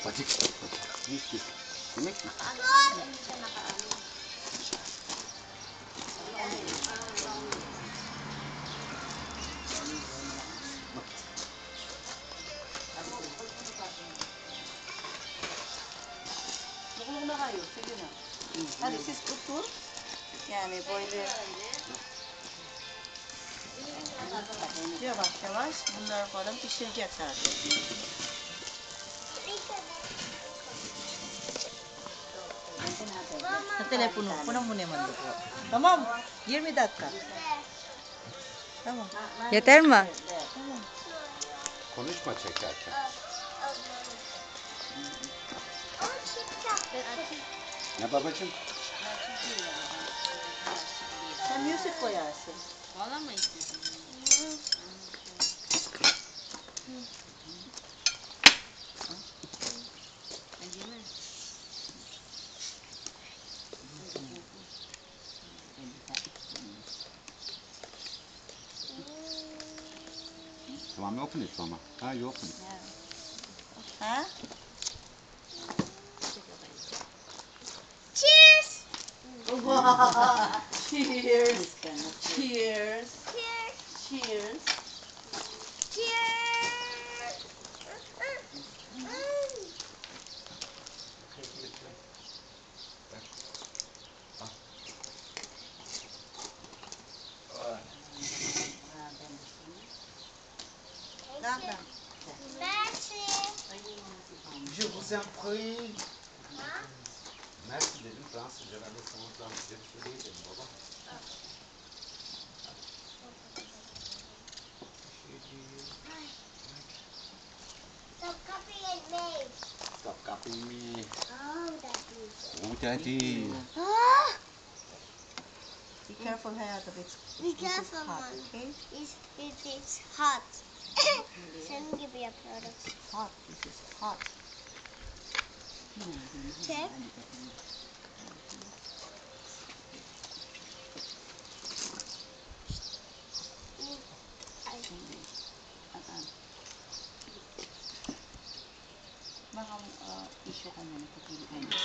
Balik. Yemek. Yemek mi? Hindi siya nakaano. Mukulong na kayo. Sige na. Hadi siz otur. Yani böyle yavaş yavaş bunları falan pişirecek zaten. Sa telepono, puno mo naman po. Tamam, 20 dakika. Tamam. Yeter mi? Tamam. Konuşma çekerken. Ne babacığım? Sen müzik koyarsın. Valla mı istiyorsun? Tamam, open it mama. Ha, you open it. Ha? Cheers! Cheers. Cheers. Cheers. Cheers! Nereden? Merci! Je vous en prie. Merci dedim Fransızca. Ben de sana Fransızca bir şey dedim baba. Stop copying me. Stop copying me. Oh, daddy. Oh daddy. Be careful hayatım. Be careful, hot, Mom. okay? It is hot. Senin gibi yapıyoruz. Hot. This is hot. Check. Ay. Baka issue ka na.